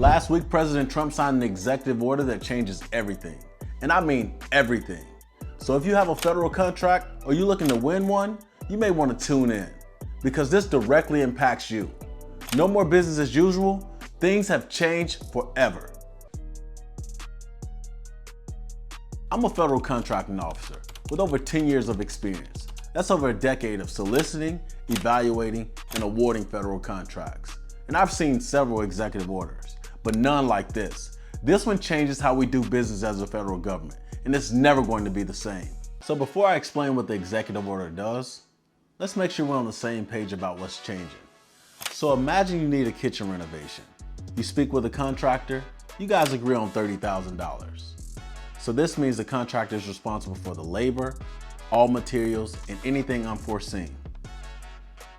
Last week, President Trump signed an executive order that changes everything. And I mean everything. So if you have a federal contract or you're looking to win one, you may want to tune in because this directly impacts you. No more business as usual. Things have changed forever. I'm a federal contracting officer with over 10 years of experience. That's over a decade of soliciting, evaluating, and awarding federal contracts. And I've seen several executive orders, but none like this. This one changes how we do business as a federal government, and it's never going to be the same. So before I explain what the executive order does, let's make sure we're on the same page about what's changing. So imagine you need a kitchen renovation. You speak with a contractor, you guys agree on $30,000. So this means the contractor is responsible for the labor, all materials, and anything unforeseen.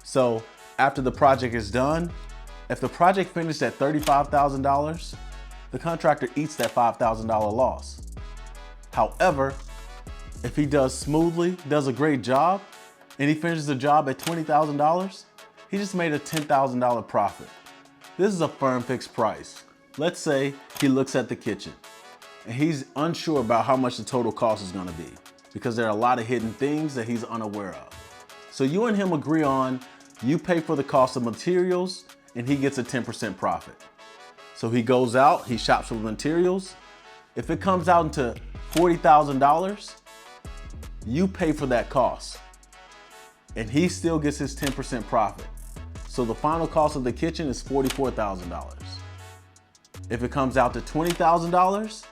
So after the project is done, if the project finished at $35,000, the contractor eats that $5,000 loss. However, if he does smoothly, does a great job, and he finishes the job at $20,000, he just made a $10,000 profit. This is a firm fixed price. Let's say he looks at the kitchen and he's unsure about how much the total cost is gonna be because there are a lot of hidden things that he's unaware of. So you and him agree on, you pay for the cost of materials and he gets a 10% profit. So he goes out, he shops for materials. If it comes out into $40,000, you pay for that cost and he still gets his 10% profit. So the final cost of the kitchen is $44,000. If it comes out to $20,000,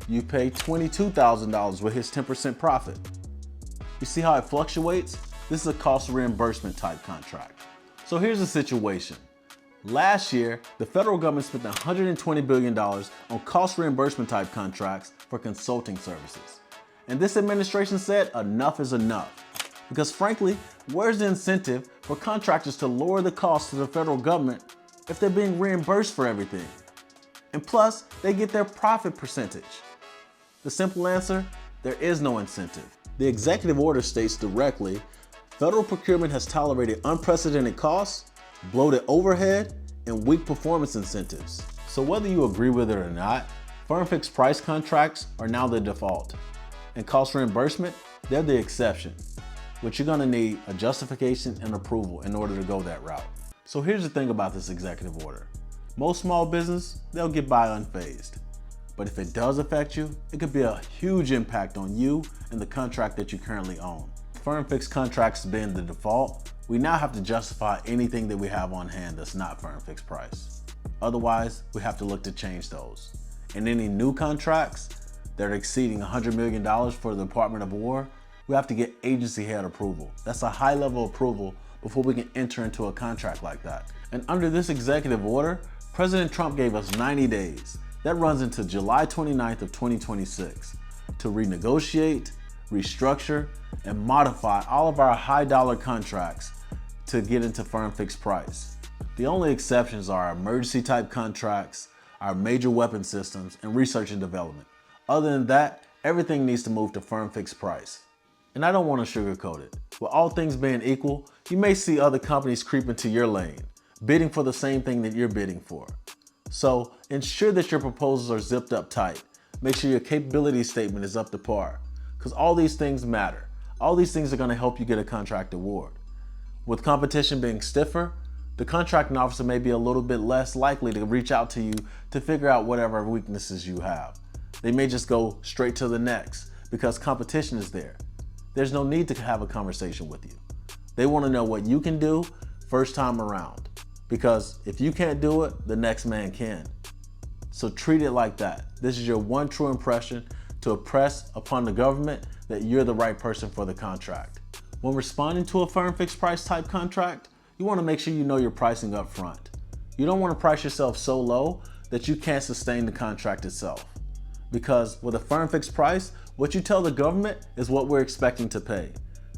you pay $22,000 with his 10% profit. You see how it fluctuates? This is a cost reimbursement type contract. So here's the situation. Last year, the federal government spent $120 billion on cost reimbursement type contracts for consulting services. And this administration said enough is enough. Because frankly, where's the incentive for contractors to lower the cost to the federal government if they're being reimbursed for everything? And plus, they get their profit percentage. The simple answer, there is no incentive. The executive order states directly, federal procurement has tolerated unprecedented costs, bloated overhead, and weak performance incentives. So whether you agree with it or not, firm fixed price contracts are now the default. And cost reimbursement, they're the exception. But you're gonna need a justification and approval in order to go that route. So here's the thing about this executive order. Most small business, they'll get by unfazed. But if it does affect you, it could be a huge impact on you and the contract that you currently own. Firm fixed contracts being the default, we now have to justify anything that we have on hand that's not firm fixed price. Otherwise, we have to look to change those. And any new contracts that are exceeding $100 million for the Department of War, we have to get agency head approval. That's a high level approval before we can enter into a contract like that. And under this executive order, President Trump gave us 90 days. That runs into July 29th of 2026 to renegotiate, restructure, and modify all of our high dollar contracts to get into firm fixed price. The only exceptions are our emergency type contracts, our major weapon systems, and research and development. Other than that, everything needs to move to firm fixed price. And I don't want to sugarcoat it. With all things being equal, you may see other companies creep into your lane, bidding for the same thing that you're bidding for. So ensure that your proposals are zipped up tight. Make sure your capability statement is up to par, because all these things matter. All these things are going to help you get a contract award. With competition being stiffer, the contracting officer may be a little bit less likely to reach out to you to figure out whatever weaknesses you have. They may just go straight to the next because competition is there. There's no need to have a conversation with you. They want to know what you can do first time around. Because if you can't do it, the next man can. So treat it like that. This is your one true impression to impress upon the government that you're the right person for the contract. When responding to a firm fixed price type contract, you want to make sure you know your pricing up front. You don't want to price yourself so low that you can't sustain the contract itself. Because with a firm fixed price, what you tell the government is what we're expecting to pay.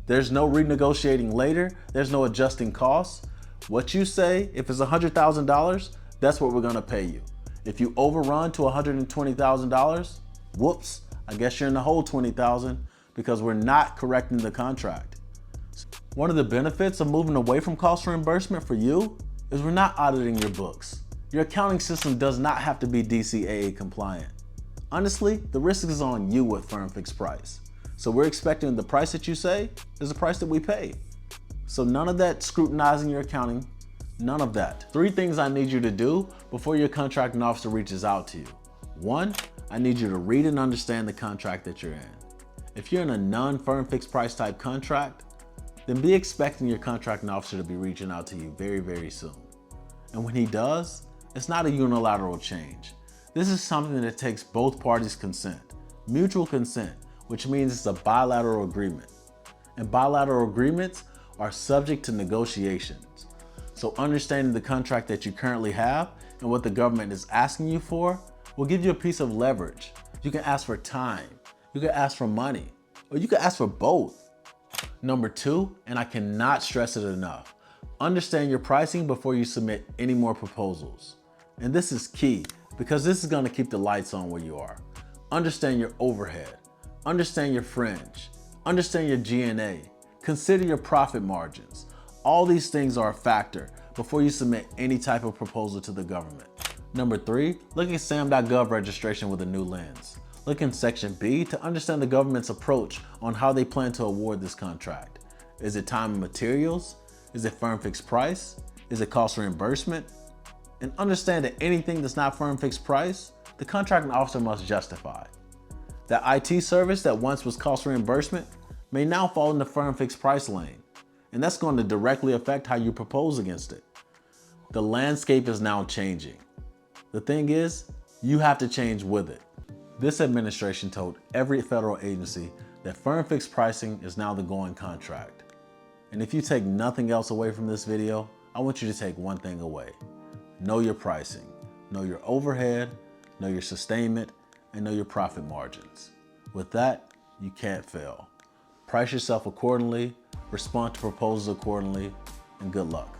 There's no renegotiating later, there's no adjusting costs. What you say, if it's $100,000, that's what we're gonna pay you. If you overrun to $120,000, whoops, I guess you're in the whole $20,000 because we're not correcting the contract. One of the benefits of moving away from cost reimbursement for you is we're not auditing your books. Your accounting system does not have to be DCAA compliant. Honestly, the risk is on you with firm fixed price. So we're expecting the price that you say is the price that we pay. So none of that scrutinizing your accounting, none of that. 3 things I need you to do before your contracting officer reaches out to you. 1, I need you to read and understand the contract that you're in. If you're in a non-firm fixed price type contract, then be expecting your contracting officer to be reaching out to you very, very soon. And when he does, it's not a unilateral change. This is something that takes both parties' consent, mutual consent, which means it's a bilateral agreement. And bilateral agreements are subject to negotiations. So understanding the contract that you currently have and what the government is asking you for will give you a piece of leverage. You can ask for time, you can ask for money, or you can ask for both. Number 2, and I cannot stress it enough, understand your pricing before you submit any more proposals. And this is key because this is going to keep the lights on where you are. Understand your overhead, understand your fringe, understand your G&A, consider your profit margins. All these things are a factor before you submit any type of proposal to the government. Number 3, look at SAM.gov registration with a new lens. Look in section B to understand the government's approach on how they plan to award this contract. Is it time and materials? Is it firm fixed price? Is it cost reimbursement? And understand that anything that's not firm fixed price, the contracting officer must justify. That IT service that once was cost reimbursement may now fall in the firm fixed price lane, and that's going to directly affect how you propose against it. The landscape is now changing. The thing is, you have to change with it. This administration told every federal agency that firm fixed pricing is now the going contract. And if you take nothing else away from this video, I want you to take one thing away. Know your pricing, know your overhead, know your sustainment, and know your profit margins. With that, you can't fail. Price yourself accordingly, respond to proposals accordingly, and good luck.